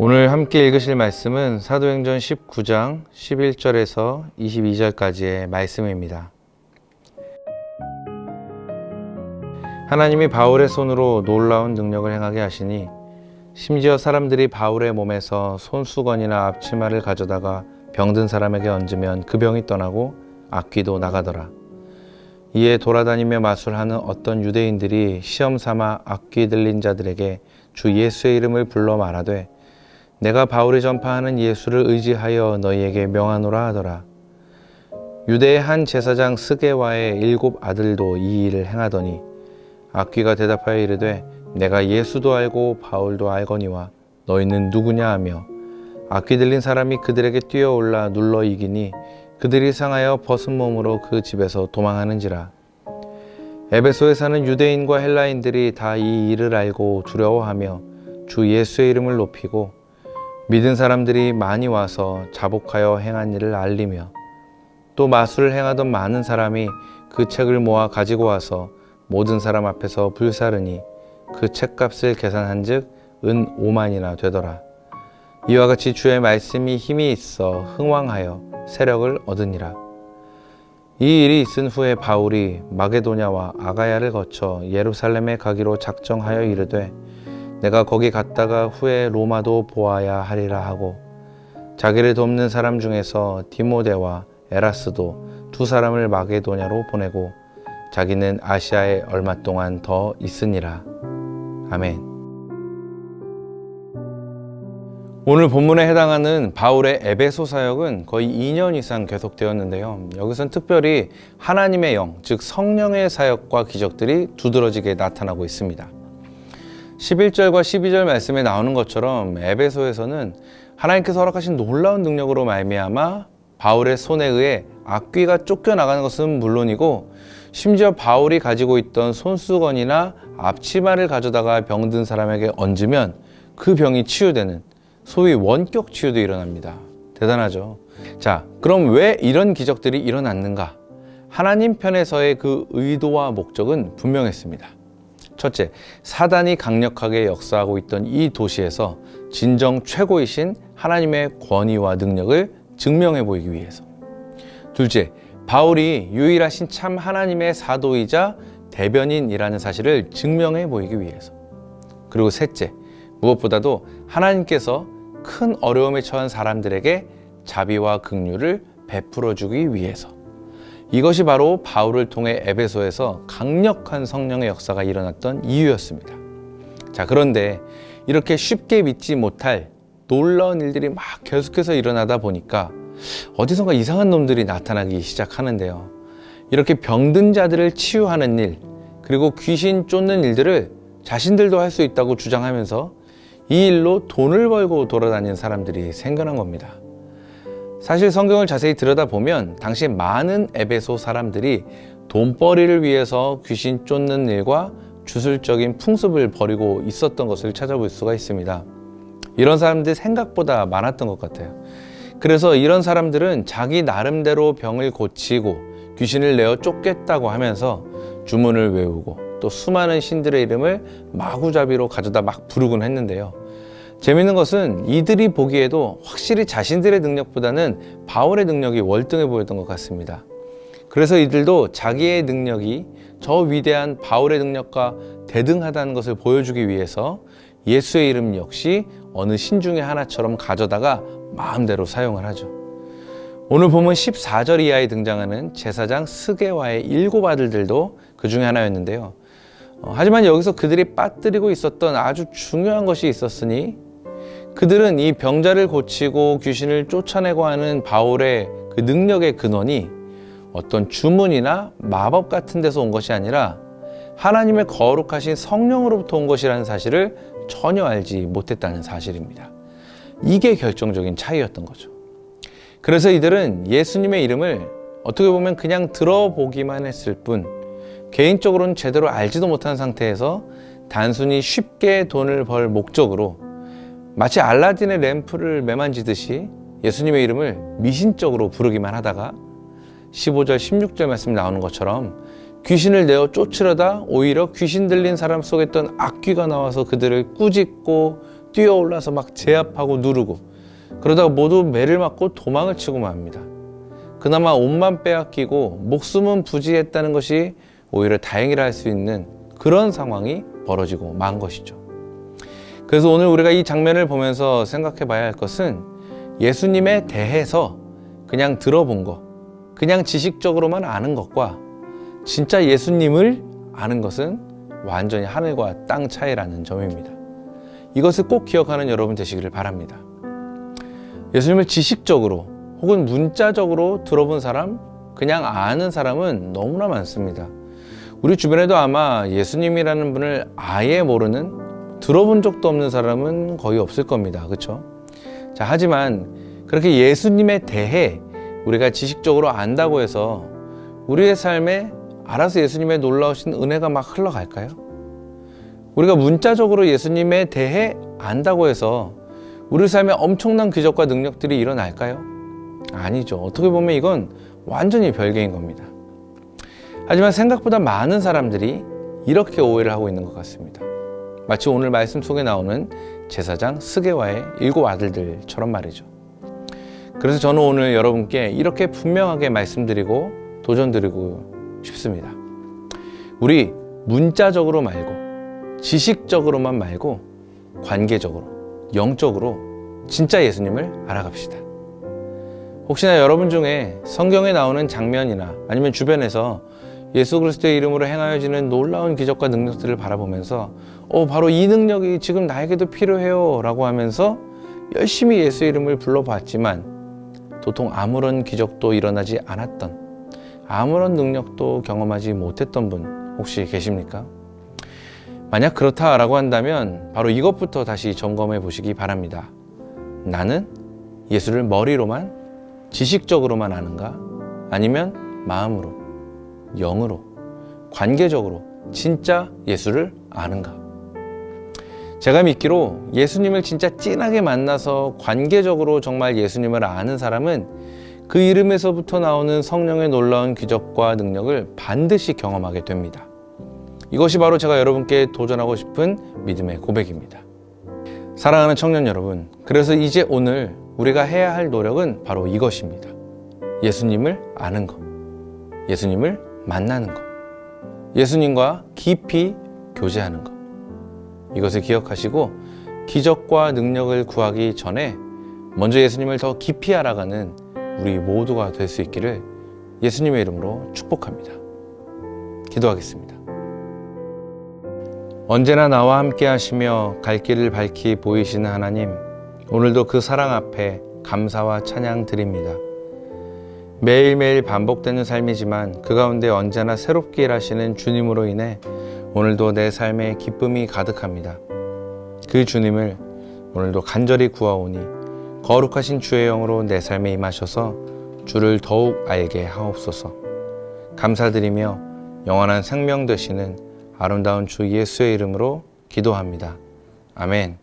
오늘 함께 읽으실 말씀은 사도행전 19장 11절에서 22절까지의 말씀입니다. 하나님이 바울의 손으로 놀라운 능력을 행하게 하시니 심지어 사람들이 바울의 몸에서 손수건이나 앞치마를 가져다가 병든 사람에게 얹으면 그 병이 떠나고 악귀도 나가더라. 이에 돌아다니며 마술하는 어떤 유대인들이 시험 삼아 악귀 들린 자들에게 주 예수의 이름을 불러 말하되 내가 바울이 전파하는 예수를 의지하여 너희에게 명하노라 하더라. 유대의 한 제사장 스게와의 7 아들도 이 일을 행하더니 악귀가 대답하여 이르되 내가 예수도 알고 바울도 알거니와 너희는 누구냐 하며 악귀 들린 사람이 그들에게 뛰어올라 눌러 이기니 그들이 상하여 벗은 몸으로 그 집에서 도망하는지라. 에베소에 사는 유대인과 헬라인들이 다 이 일을 알고 두려워하며 주 예수의 이름을 높이고 믿은 사람들이 많이 와서 자복하여 행한 일을 알리며 또 마술을 행하던 많은 사람이 그 책을 모아 가지고 와서 모든 사람 앞에서 불사르니 그 책값을 계산한 즉 은 5만이나 되더라. 이와 같이 주의 말씀이 힘이 있어 흥왕하여 세력을 얻으니라. 이 일이 있은 후에 바울이 마게도냐와 아가야를 거쳐 예루살렘에 가기로 작정하여 이르되 내가 거기 갔다가 후에 로마도 보아야 하리라 하고 자기를 돕는 사람 중에서 디모데와 에라스도 2 사람을 마게도냐로 보내고 자기는 아시아에 얼마 동안 더 있으니라. 아멘. 오늘 본문에 해당하는 바울의 에베소 사역은 거의 2년 이상 계속되었는데요. 여기선 특별히 하나님의 영, 즉 성령의 사역과 기적들이 두드러지게 나타나고 있습니다. 11절과 12절 말씀에 나오는 것처럼 에베소에서는 하나님께서 허락하신 놀라운 능력으로 말미암아 바울의 손에 의해 악귀가 쫓겨나가는 것은 물론이고 심지어 바울이 가지고 있던 손수건이나 앞치마를 가져다가 병든 사람에게 얹으면 그 병이 치유되는 소위 원격 치유도 일어납니다. 대단하죠. 자, 그럼 왜 이런 기적들이 일어났는가? 하나님 편에서의 그 의도와 목적은 분명했습니다. 첫째, 사단이 강력하게 역사하고 있던 이 도시에서 진정 최고이신 하나님의 권위와 능력을 증명해 보이기 위해서. 둘째, 바울이 유일하신 참 하나님의 사도이자 대변인이라는 사실을 증명해 보이기 위해서. 그리고 셋째, 무엇보다도 하나님께서 큰 어려움에 처한 사람들에게 자비와 긍휼을 베풀어 주기 위해서. 이것이 바로 바울을 통해 에베소에서 강력한 성령의 역사가 일어났던 이유였습니다. 자, 그런데 이렇게 쉽게 믿지 못할 놀라운 일들이 막 계속해서 일어나다 보니까 어디선가 이상한 놈들이 나타나기 시작하는데요. 이렇게 병든 자들을 치유하는 일, 그리고 귀신 쫓는 일들을 자신들도 할 수 있다고 주장하면서 이 일로 돈을 벌고 돌아다니는 사람들이 생겨난 겁니다. 사실 성경을 자세히 들여다보면 당시 많은 에베소 사람들이 돈벌이를 위해서 귀신 쫓는 일과 주술적인 풍습을 벌이고 있었던 것을 찾아볼 수가 있습니다. 이런 사람들이 생각보다 많았던 것 같아요. 그래서 이런 사람들은 자기 나름대로 병을 고치고 귀신을 내어 쫓겠다고 하면서 주문을 외우고 또 수많은 신들의 이름을 마구잡이로 가져다 막 부르곤 했는데요. 재밌는 것은 이들이 보기에도 확실히 자신들의 능력보다는 바울의 능력이 월등해 보였던 것 같습니다. 그래서 이들도 자기의 능력이 저 위대한 바울의 능력과 대등하다는 것을 보여주기 위해서 예수의 이름 역시 어느 신 중에 하나처럼 가져다가 마음대로 사용을 하죠. 오늘 보면 14절 이하에 등장하는 제사장 스게와의 7 아들들도 그 중에 하나였는데요. 하지만 여기서 그들이 빠뜨리고 있었던 아주 중요한 것이 있었으니 그들은 이 병자를 고치고 귀신을 쫓아내고 하는 바울의 그 능력의 근원이 어떤 주문이나 마법 같은 데서 온 것이 아니라 하나님의 거룩하신 성령으로부터 온 것이라는 사실을 전혀 알지 못했다는 사실입니다. 이게 결정적인 차이였던 거죠. 그래서 이들은 예수님의 이름을 어떻게 보면 그냥 들어보기만 했을 뿐 개인적으로는 제대로 알지도 못한 상태에서 단순히 쉽게 돈을 벌 목적으로 마치 알라딘의 램프를 매만지듯이 예수님의 이름을 미신적으로 부르기만 하다가 15절 16절 말씀 나오는 것처럼 귀신을 내어 쫓으려다 오히려 귀신 들린 사람 속에 있던 악귀가 나와서 그들을 꾸짖고 뛰어올라서 막 제압하고 누르고 그러다가 모두 매를 맞고 도망을 치고 맙니다. 그나마 옷만 빼앗기고 목숨은 부지했다는 것이 오히려 다행이라 할 수 있는 그런 상황이 벌어지고 만 것이죠. 그래서 오늘 우리가 이 장면을 보면서 생각해 봐야 할 것은 예수님에 대해서 그냥 들어본 것, 그냥 지식적으로만 아는 것과 진짜 예수님을 아는 것은 완전히 하늘과 땅 차이라는 점입니다. 이것을 꼭 기억하는 여러분 되시기를 바랍니다. 예수님을 지식적으로 혹은 문자적으로 들어본 사람, 그냥 아는 사람은 너무나 많습니다. 우리 주변에도 아마 예수님이라는 분을 아예 모르는, 들어본 적도 없는 사람은 거의 없을 겁니다. 그렇죠? 자, 하지만 그렇게 예수님에 대해 우리가 지식적으로 안다고 해서 우리의 삶에 알아서 예수님의 놀라우신 은혜가 막 흘러갈까요? 우리가 문자적으로 예수님에 대해 안다고 해서 우리 삶에 엄청난 기적과 능력들이 일어날까요? 아니죠. 어떻게 보면 이건 완전히 별개인 겁니다. 하지만 생각보다 많은 사람들이 이렇게 오해를 하고 있는 것 같습니다. 마치 오늘 말씀 속에 나오는 제사장 스게와의 7 아들들처럼 말이죠. 그래서 저는 오늘 여러분께 이렇게 분명하게 말씀드리고 도전드리고 싶습니다. 우리 문자적으로 말고 지식적으로만 말고 관계적으로, 영적으로 진짜 예수님을 알아갑시다. 혹시나 여러분 중에 성경에 나오는 장면이나 아니면 주변에서 예수 그리스도의 이름으로 행하여지는 놀라운 기적과 능력들을 바라보면서 바로 이 능력이 지금 나에게도 필요해요 라고 하면서 열심히 예수의 이름을 불러봤지만 도통 아무런 기적도 일어나지 않았던, 아무런 능력도 경험하지 못했던 분 혹시 계십니까? 만약 그렇다라고 한다면 바로 이것부터 다시 점검해 보시기 바랍니다. 나는 예수를 머리로만, 지식적으로만 아는가? 아니면 마음으로, 영으로, 관계적으로 진짜 예수를 아는가? 제가 믿기로 예수님을 진짜 진하게 만나서 관계적으로 정말 예수님을 아는 사람은 그 이름에서부터 나오는 성령의 놀라운 기적과 능력을 반드시 경험하게 됩니다. 이것이 바로 제가 여러분께 도전하고 싶은 믿음의 고백입니다. 사랑하는 청년 여러분, 그래서 이제 오늘 우리가 해야 할 노력은 바로 이것입니다. 예수님을 아는 것, 예수님을 만나는 것, 예수님과 깊이 교제하는 것. 이것을 기억하시고 기적과 능력을 구하기 전에 먼저 예수님을 더 깊이 알아가는 우리 모두가 될 수 있기를 예수님의 이름으로 축복합니다. 기도하겠습니다. 언제나 나와 함께 하시며 갈 길을 밝히 보이시는 하나님, 오늘도 그 사랑 앞에 감사와 찬양 드립니다. 매일매일 반복되는 삶이지만 그 가운데 언제나 새롭게 일하시는 주님으로 인해 오늘도 내 삶에 기쁨이 가득합니다. 그 주님을 오늘도 간절히 구하오니 거룩하신 주의 영으로 내 삶에 임하셔서 주를 더욱 알게 하옵소서. 감사드리며 영원한 생명 되시는 아름다운 주 예수의 이름으로 기도합니다. 아멘.